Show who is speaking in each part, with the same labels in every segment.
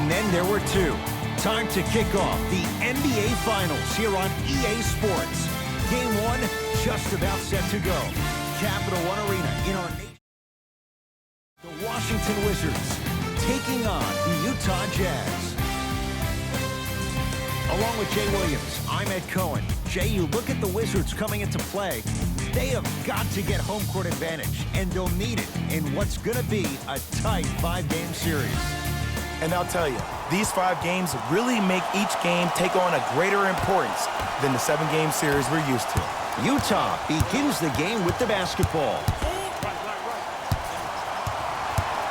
Speaker 1: And then there were two. Time to kick off the NBA Finals here on EA Sports. Game one just about set to go. Capital One Arena in our nation. The Washington Wizards taking on the Utah Jazz. Along with Jay Williams, I'm Ed Cohen. Jay, you look at the Wizards coming into play. They have got to get home court advantage, and they'll need it in what's going to be a tight 5-game series.
Speaker 2: And I'll tell you, these 5 games really make each game take on a greater importance than the 7-game series we're used to.
Speaker 1: Utah begins the game with the basketball.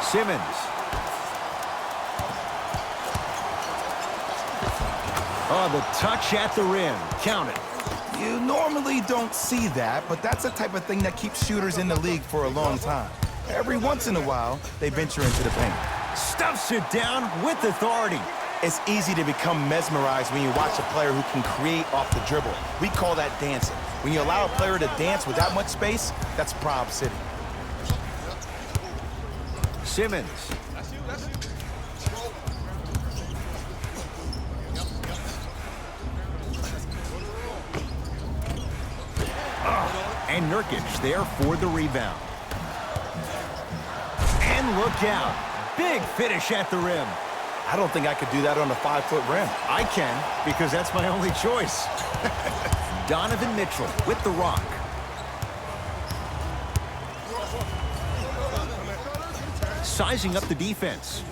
Speaker 1: Simmons. Oh, the touch at the rim. Count it.
Speaker 2: You normally don't see that, but that's the type of thing that keeps shooters in the league for a long time. Every once in a while, they venture into the paint.
Speaker 1: Stuffs it down with authority.
Speaker 2: It's easy to become mesmerized when you watch a player who can create off the dribble. We call that dancing. When you allow a player to dance with that much space, that's Prob City.
Speaker 1: Simmons. And Nurkic there for the rebound. And look out. Big finish at the rim.
Speaker 2: I don't think I could do that on a 5-foot rim.
Speaker 1: I can, because that's my only choice. Donovan Mitchell with the rock. Sizing up the defense.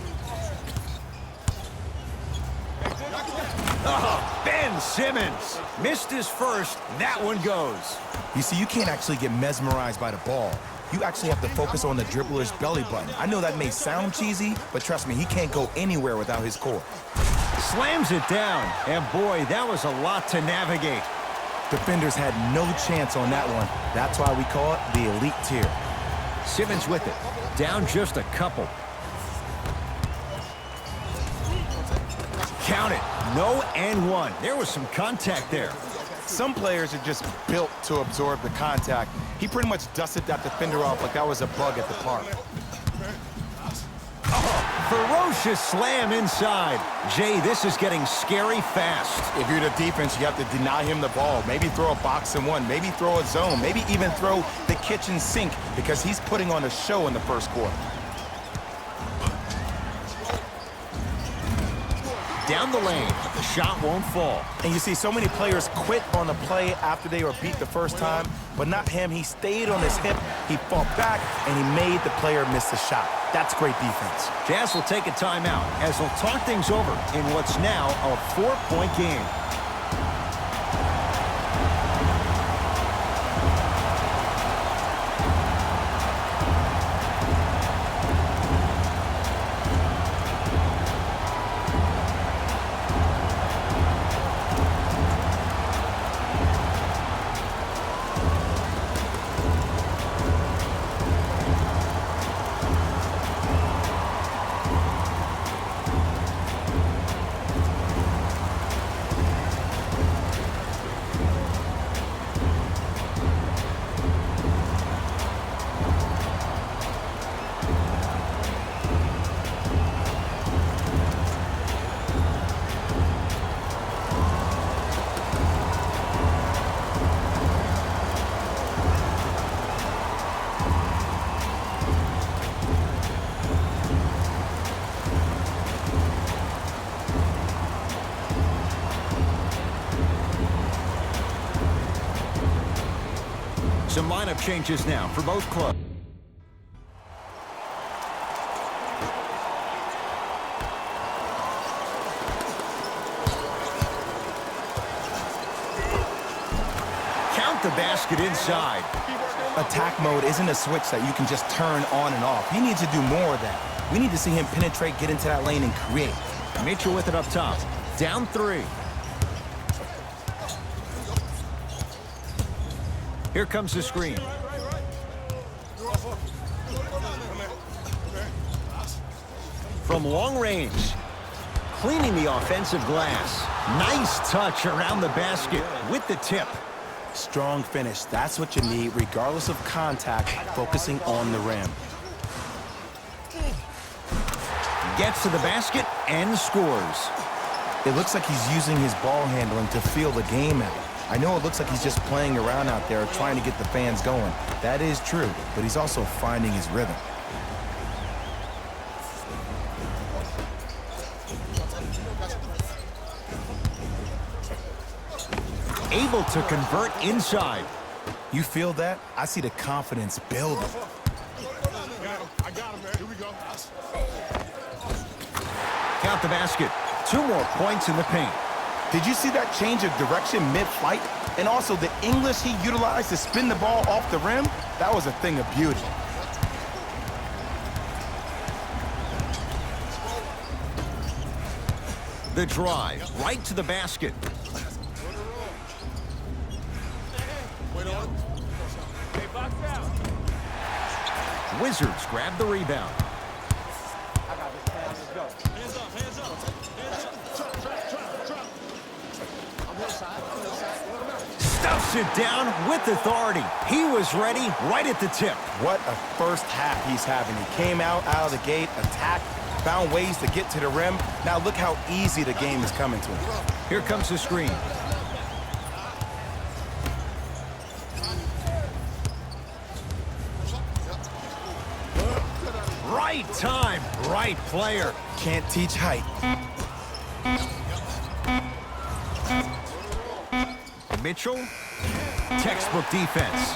Speaker 1: Oh, Ben Simmons missed his first. That one goes.
Speaker 2: You see, you can't actually get mesmerized by the ball. You actually have to focus on the dribbler's belly button. I know that may sound cheesy, but trust me, he can't go anywhere without his core.
Speaker 1: Slams it down. And boy, that was a lot to navigate.
Speaker 2: Defenders had no chance on that one. That's why we call it the elite tier.
Speaker 1: Simmons with it. Down just a couple. Count it. No and one. There was some contact there.
Speaker 2: Some players are just built to absorb the contact. He pretty much dusted that defender off like that was a bug at the park.
Speaker 1: Oh, ferocious slam inside. Jay, this is getting scary fast.
Speaker 2: If you're the defense, you have to deny him the ball. Maybe throw a box and one. Maybe throw a zone. Maybe even throw the kitchen sink because he's putting on a show in the first quarter.
Speaker 1: Down the lane. The shot won't fall.
Speaker 2: And you see so many players quit on the play after they were beat the first time, but not him. He stayed on his hip, he fought back, and he made the player miss the shot. That's great defense.
Speaker 1: Jazz will take a timeout as they'll talk things over in what's now a 4-point game. Some lineup changes now for both clubs. Count the basket inside.
Speaker 2: Attack mode isn't a switch that you can just turn on and off. He needs to do more of that. We need to see him penetrate, get into that lane, and create.
Speaker 1: Mitchell with it up top. Down 3. Here comes the screen. From long range, cleaning the offensive glass. Nice touch around the basket with the tip.
Speaker 2: Strong finish. That's what you need, regardless of contact, focusing on the rim.
Speaker 1: Gets to the basket and scores.
Speaker 2: It looks like he's using his ball handling to feel the game out. I know it looks like he's just playing around out there trying to get the fans going. That is true, but he's also finding his rhythm.
Speaker 1: Able to convert inside.
Speaker 2: You feel that? I see the confidence building.
Speaker 3: I got him, man. Here we go.
Speaker 1: Count the basket. 2 more points in the paint.
Speaker 2: Did you see that change of direction mid-flight? And also the English he utilized to spin the ball off the rim? That was a thing of beauty.
Speaker 1: The drive, right to the basket. Wizards grab the rebound. Stuffs it down with authority. He was ready right at the tip.
Speaker 2: What a first half he's having. He came out of the gate, attacked, found ways to get to the rim. Now look how easy the game is coming to him.
Speaker 1: Here comes the screen. Right time, right player.
Speaker 2: Can't teach height.
Speaker 1: Mitchell, textbook defense.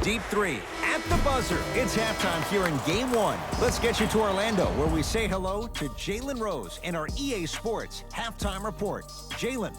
Speaker 1: Deep 3 at the buzzer. It's halftime here in Game 1. Let's get you to Orlando, where we say hello to Jalen Rose in our EA Sports Halftime Report. Jalen.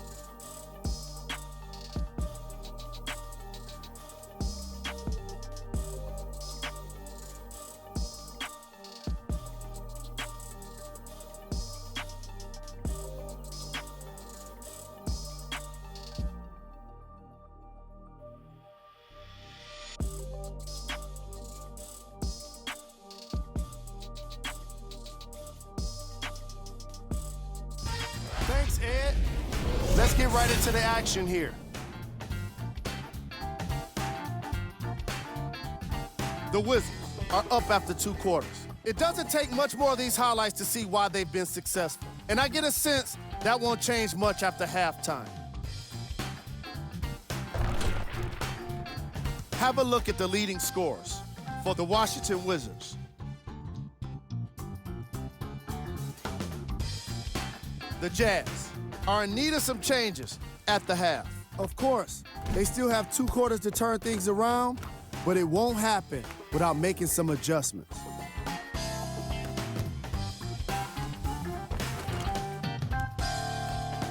Speaker 3: Thanks, Ed. Let's get right into the action here. The Wizards are up after 2 quarters. It doesn't take much more of these highlights to see why they've been successful. And I get a sense that won't change much after halftime. Have a look at the leading scorers for the Washington Wizards. The Jazz are in need of some changes at the half.
Speaker 4: Of course, they still have 2 quarters to turn things around, but it won't happen without making some adjustments.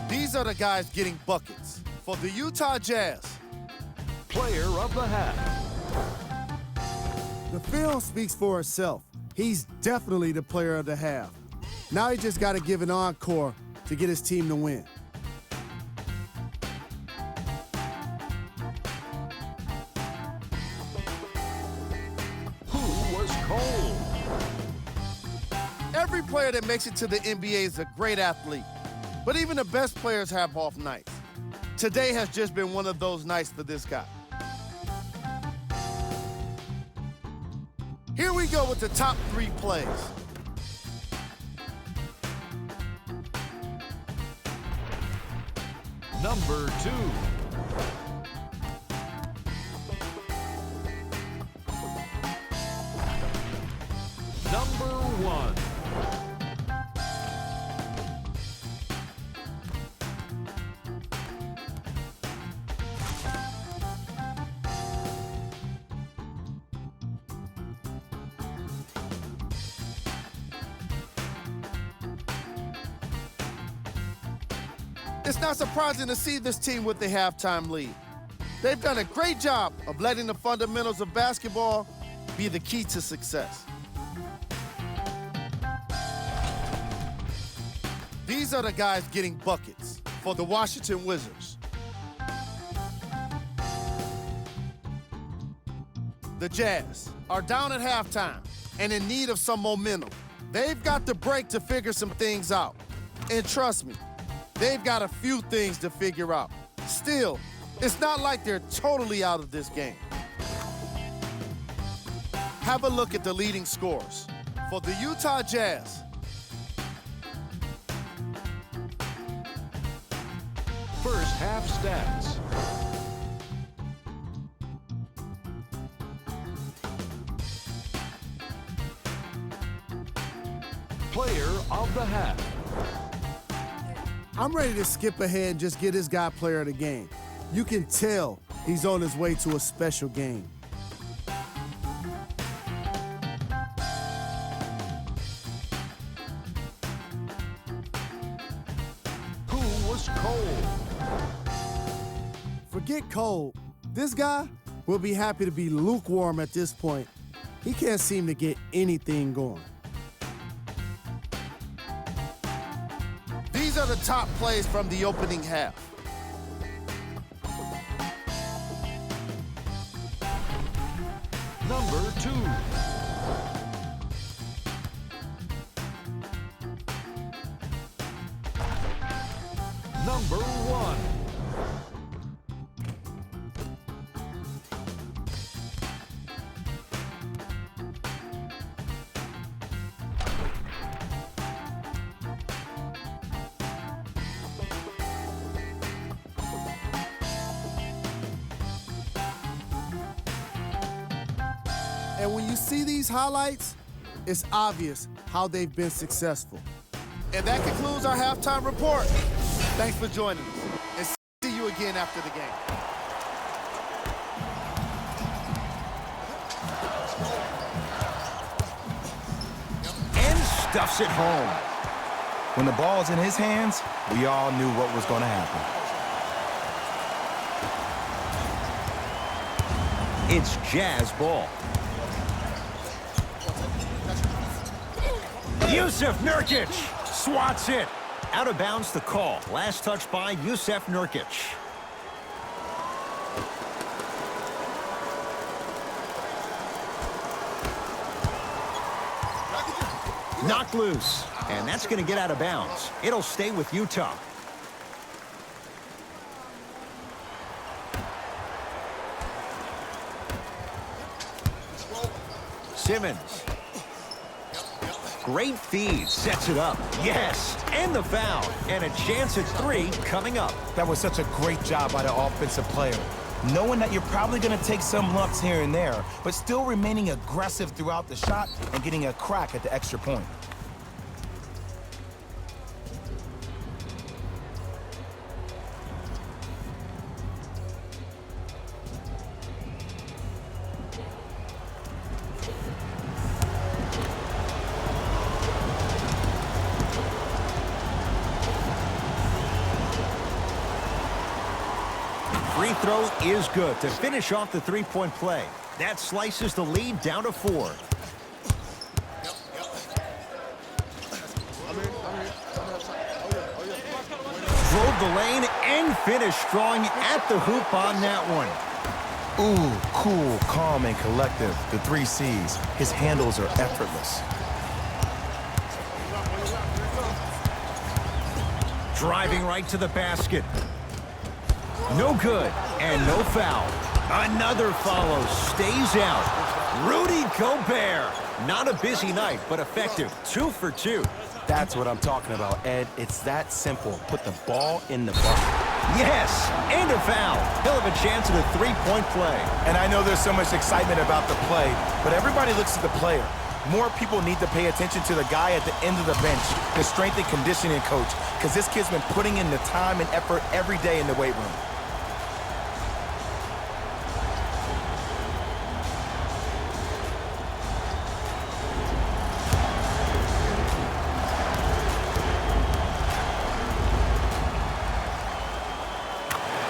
Speaker 3: These are the guys getting buckets for the Utah Jazz.
Speaker 1: Player of the half.
Speaker 4: The film speaks for itself. He's definitely the player of the half. Now he just got to give an encore to get his team to win.
Speaker 1: Who was cold?
Speaker 3: Every player that makes it to the NBA is a great athlete, but even the best players have off nights. Today has just been one of those nights for this guy. Here we go with the top 3 plays.
Speaker 1: Number 2. Number 1.
Speaker 3: It's not surprising to see this team with the halftime lead. They've done a great job of letting the fundamentals of basketball be the key to success. These are the guys getting buckets for the Washington Wizards. The Jazz are down at halftime and in need of some momentum. They've got the break to figure some things out. And trust me, they've got a few things to figure out. Still, it's not like they're totally out of this game. have a look at the leading scorers. For the Utah Jazz,
Speaker 1: First half stats. Player of the half.
Speaker 4: I'm ready to skip ahead and just get this guy player of the game. You can tell he's on his way to a special game.
Speaker 1: Who was cold?
Speaker 4: Forget cold. This guy will be happy to be lukewarm at this point. He can't seem to get anything going.
Speaker 3: these are the top plays from the opening half.
Speaker 1: Number 2. Number 1.
Speaker 4: And when you see these highlights, it's obvious how they've been successful.
Speaker 3: And that concludes our halftime report. Thanks for joining us, and see you again after the game.
Speaker 1: And stuffs it home.
Speaker 2: When the ball's in his hands, we all knew what was going to happen.
Speaker 1: It's Jazz ball. Jusuf Nurkic swats it. Out of bounds the call. Last touch by Jusuf Nurkic. Knocked loose. And that's going to get out of bounds. It'll stay with Utah. Simmons. Great feed, sets it up. Yes, and the foul. And a chance at 3 coming up.
Speaker 2: That was such a great job by the offensive player. Knowing that you're probably going to take some lumps here and there, but still remaining aggressive throughout the shot and getting a crack at the extra point.
Speaker 1: Free throw is good to finish off the three-point play. That slices the lead down to 4. Drove the lane and finished strong at the hoop on that one.
Speaker 2: Ooh, cool, calm, and collective. The 3 C's. His handles are effortless.
Speaker 1: Driving right to the basket. No good, and no foul. Another follow, stays out. Rudy Gobert. Not a busy night, but effective. 2 for 2.
Speaker 2: That's what I'm talking about, Ed. It's that simple. Put the ball in the bucket.
Speaker 1: Yes, and a foul. He'll have a chance at a three-point play.
Speaker 2: And I know there's so much excitement about the play, but everybody looks at the player. More people need to pay attention to the guy at the end of the bench, the strength and conditioning coach, because this kid's been putting in the time and effort every day in the weight room.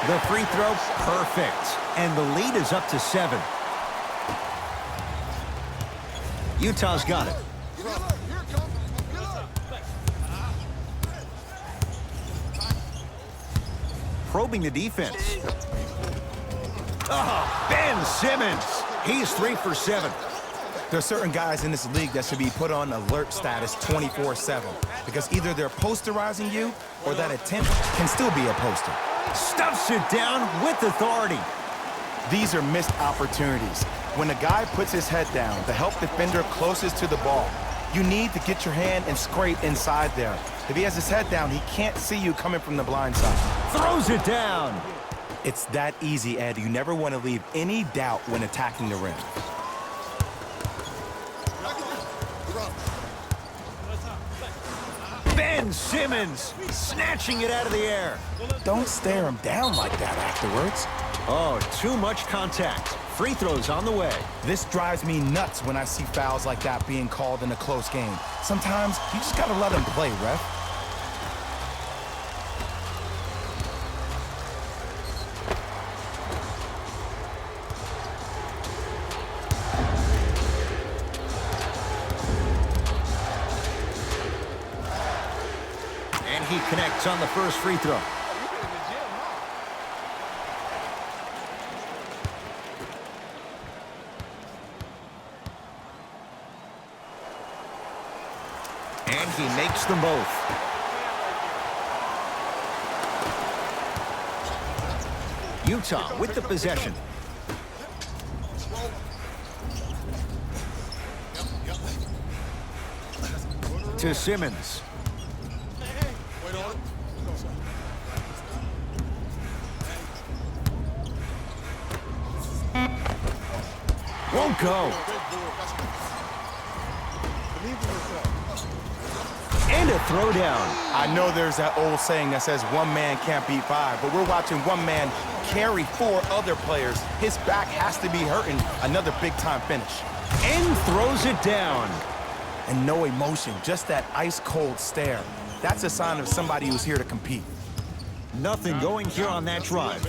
Speaker 1: The free throw, perfect. And the lead is up to 7. Utah's got it. Probing the defense. Oh, Ben Simmons. He's 3 for 7.
Speaker 2: There's certain guys in this league that should be put on alert status 24/7 because either they're posterizing you or that attempt can still be a poster.
Speaker 1: Stuffs it down with authority.
Speaker 2: These are missed opportunities. When a guy puts his head down, the help defender closest to the ball, you need to get your hand and scrape inside there. If he has his head down, he can't see you coming from the blind side.
Speaker 1: Throws it down.
Speaker 2: It's that easy, Ed. You never want to leave any doubt when attacking the rim.
Speaker 1: Ben Simmons snatching it out of the air.
Speaker 2: Don't stare him down like that afterwards.
Speaker 1: Oh, too much contact. Free throws on the way.
Speaker 2: This drives me nuts when I see fouls like that being called in a close game. Sometimes you just gotta let him play, ref.
Speaker 1: And he connects on the first free throw. And he makes them both. Utah with the possession. To Simmons. Won't go. And a throwdown.
Speaker 2: I know there's that old saying that says one man can't beat five, but we're watching one man carry four other players. His back has to be hurting. Another big-time finish.
Speaker 1: And throws it down.
Speaker 2: And no emotion, just that ice-cold stare. That's a sign of somebody who's here to compete.
Speaker 1: Nothing going here on that drive.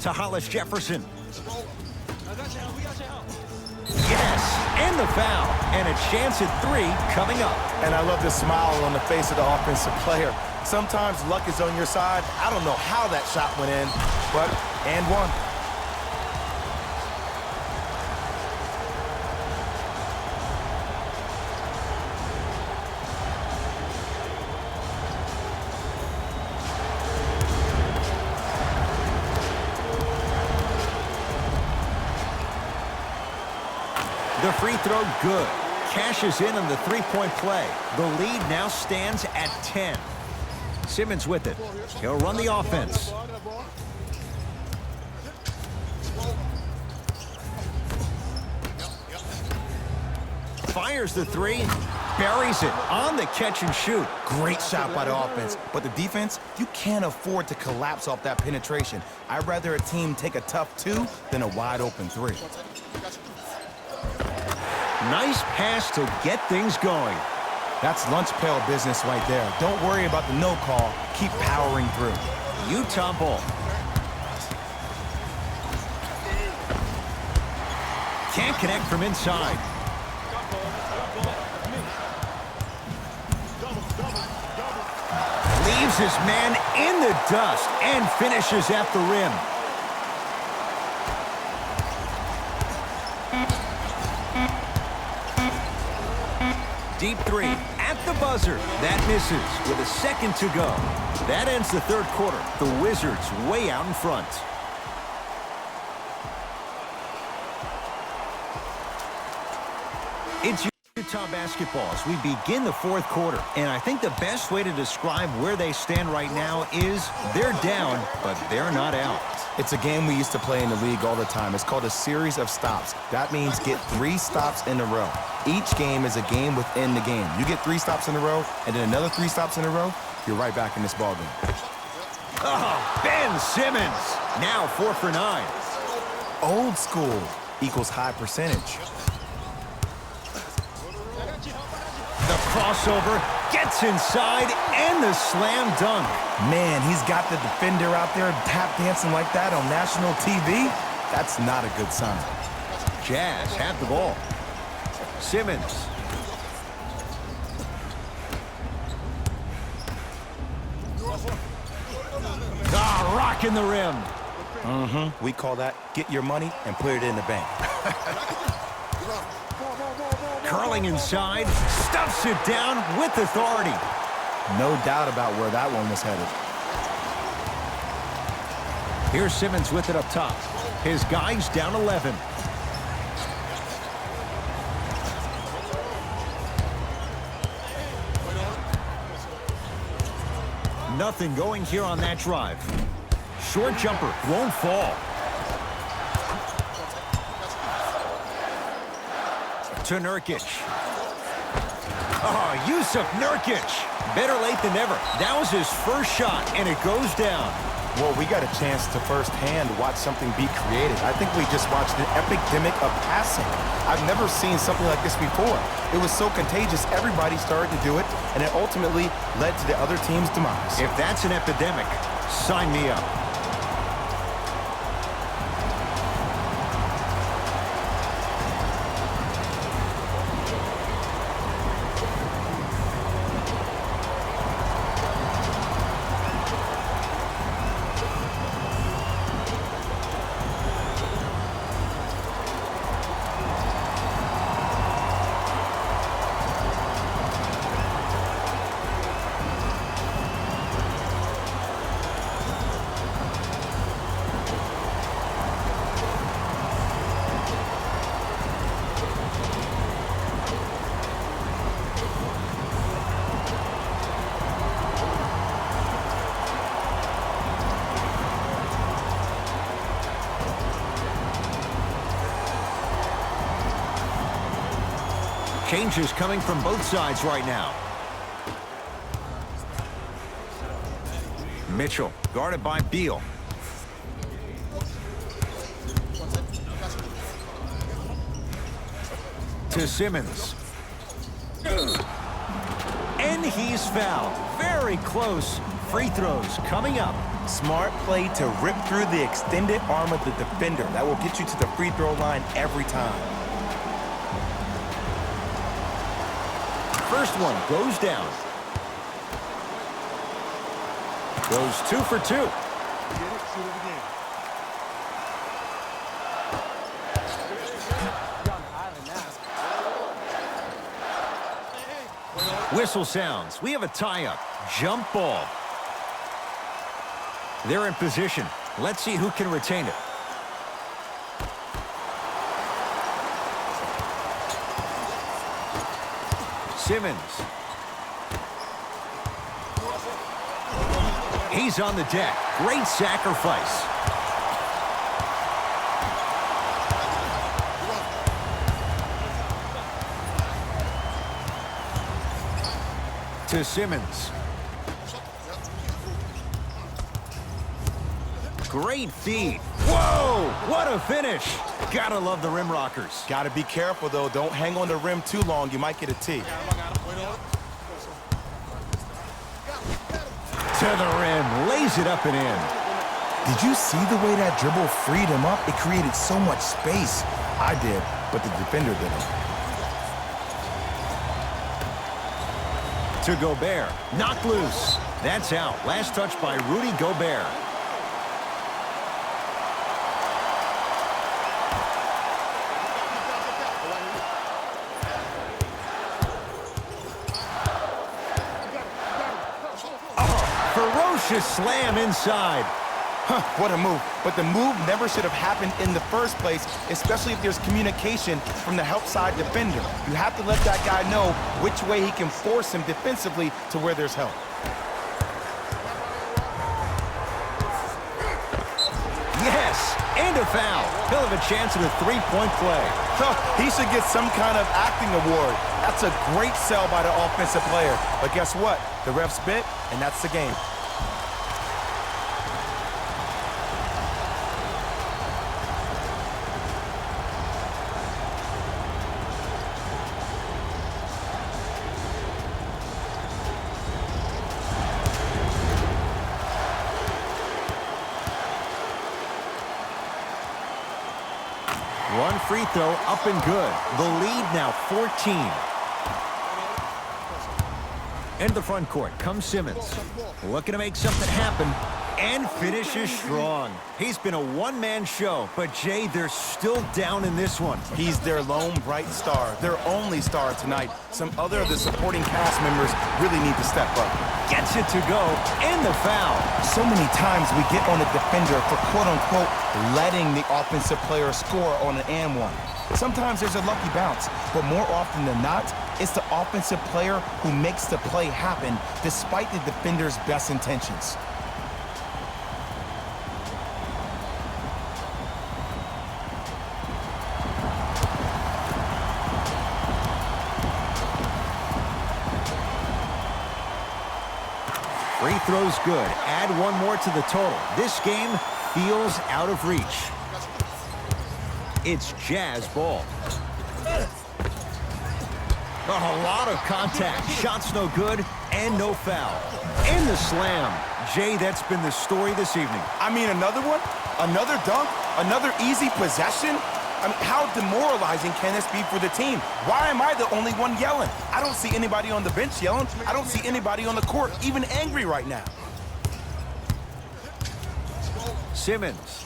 Speaker 1: To Hollis Jefferson. Yes, and the foul. And a chance at three coming up.
Speaker 2: And I love the smile on the face of the offensive player. Sometimes luck is on your side. I don't know how that shot went in, but and one.
Speaker 1: The free throw good. Cashes in on the three-point play. The lead now stands at 10. Simmons with it. He'll run the offense. Fires the three. Buries it on the catch and shoot.
Speaker 2: Great shot by the offense, but the defense, you can't afford to collapse off that penetration. I'd rather a team take a tough two than a wide open three.
Speaker 1: Nice pass to get things going.
Speaker 2: That's lunch pail business right there. Don't worry about the no call. Keep powering through.
Speaker 1: Utah ball. Can't connect from inside. Leaves his man in the dust and finishes at the rim. Deep three at the buzzer. That misses with a second to go. That ends the third quarter. The Wizards way out in front. It's Utah basketball as we begin the fourth quarter. And I think the best way to describe where they stand right now is they're down, but they're not out.
Speaker 2: It's a game we used to play in the league all the time. It's called a series of stops. That means get 3 stops in a row. Each game is a game within the game. You get 3 stops in a row, and then another 3 stops in a row, you're right back in this ballgame.
Speaker 1: Oh, Ben Simmons. Now 4 for 9.
Speaker 2: Old school equals high percentage.
Speaker 1: The crossover gets inside and the slam dunk.
Speaker 2: Man, he's got the defender out there tap dancing like that on national TV. That's not a good sign.
Speaker 1: Jazz have the ball. Simmons. Rocking the rim.
Speaker 2: We call that get your money and put it in the bank.
Speaker 1: Curling inside, stuffs it down with authority.
Speaker 2: No doubt about where that one was headed.
Speaker 1: Here's Simmons with it up top. His guy's down 11. Nothing going here on that drive. Short jumper won't fall. To Nurkic. Oh, Jusuf Nurkic. Better late than never. That was his first shot, and it goes down.
Speaker 2: Well, we got a chance to firsthand watch something be created. I think we just watched an epidemic of passing. I've never seen something like this before. It was so contagious, everybody started to do it, and it ultimately led to the other team's demise.
Speaker 1: If that's an epidemic, sign me up. Changes coming from both sides right now. Mitchell, guarded by Beal. To Simmons. And he's fouled. Very close. Free throws coming up.
Speaker 2: Smart play to rip through the extended arm of the defender. That will get you to the free throw line every time.
Speaker 1: First one goes down. Goes 2 for 2. Whistle sounds. We have a tie-up. Jump ball. They're in position. Let's see who can retain it. Simmons. He's on the deck. Great sacrifice. To Simmons. Great feed. Whoa! What a finish. Gotta love the rim rockers.
Speaker 2: Gotta be careful, though. Don't hang on the rim too long. You might get a tee.
Speaker 1: To the rim. Lays it up and in.
Speaker 2: Did you see the way that dribble freed him up? It created so much space. I did, but the defender didn't.
Speaker 1: To Gobert. Knocked loose. That's out. Last touch by Rudy Gobert. Ferocious slam inside.
Speaker 2: Huh, what a move. But the move never should have happened in the first place, especially if there's communication from the help side defender. You have to let that guy know which way he can force him defensively to where there's help.
Speaker 1: Yes, and a foul. He'll have a chance at a three-point play.
Speaker 2: Huh, he should get some kind of acting award. That's a great sell by the offensive player. But guess what? The refs bit, and that's the game.
Speaker 1: One free throw up and good. The lead now 14. In the front court comes Simmons. Looking to make something happen. And finishes strong. He's been a one-man show, but Jay, they're still down in this one.
Speaker 2: He's their lone bright star, their only star tonight. Some other of the supporting cast members really need to step up.
Speaker 1: Gets it to go, and the foul.
Speaker 2: So many times we get on a defender for quote-unquote letting the offensive player score on an and one. Sometimes there's a lucky bounce, but more often than not, it's the offensive player who makes the play happen despite the defender's best intentions.
Speaker 1: Free throws good. Add one more to the total. This game feels out of reach. It's Jazz ball. A lot of contact. Shots no good and no foul. And the slam. Jay, that's been the story this evening.
Speaker 2: I mean, another one? Another dunk? Another easy possession? I mean, how demoralizing can this be for the team? Why am I the only one yelling? I don't see anybody on the bench yelling. I don't see anybody on the court even angry right now.
Speaker 1: Simmons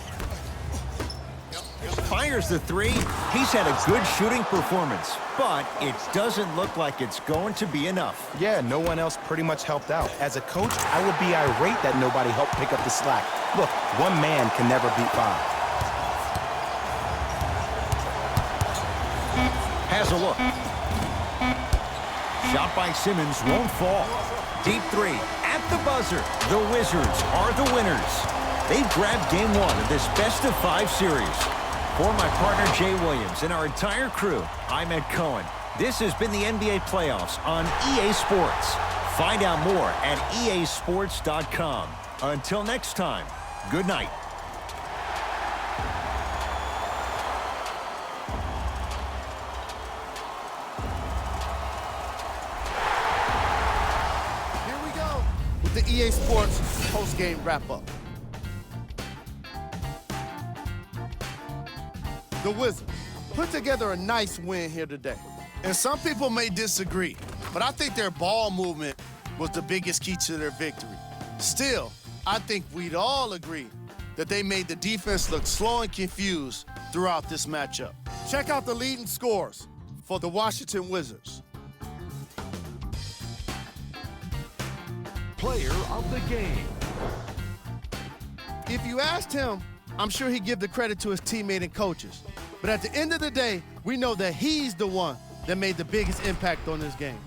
Speaker 1: fires the three. He's had a good shooting performance, but it doesn't look like it's going to be enough.
Speaker 2: Yeah, no one else pretty much helped out. As a coach, I would be irate that nobody helped pick up the slack. Look, one man can never beat five.
Speaker 1: Has a look. Shot by Simmons won't fall. Deep three at the buzzer. The Wizards are the winners. They've grabbed game one of this best-of-5 series. For my partner Jay Williams and our entire crew, I'm Ed Cohen. This has been the NBA Playoffs on EA Sports. Find out more at easports.com. Until next time, good night.
Speaker 3: Here we go with the EA Sports post-game wrap-up. The Wizards put together a nice win here today. And some people may disagree, but I think their ball movement was the biggest key to their victory. Still, I think we'd all agree that they made the defense look slow and confused throughout this matchup. Check out the leading scores for the Washington Wizards.
Speaker 5: Player of the game.
Speaker 3: If you asked him, I'm sure he'd give the credit to his teammate and coaches. But at the end of the day, we know that he's the one that made the biggest impact on this game.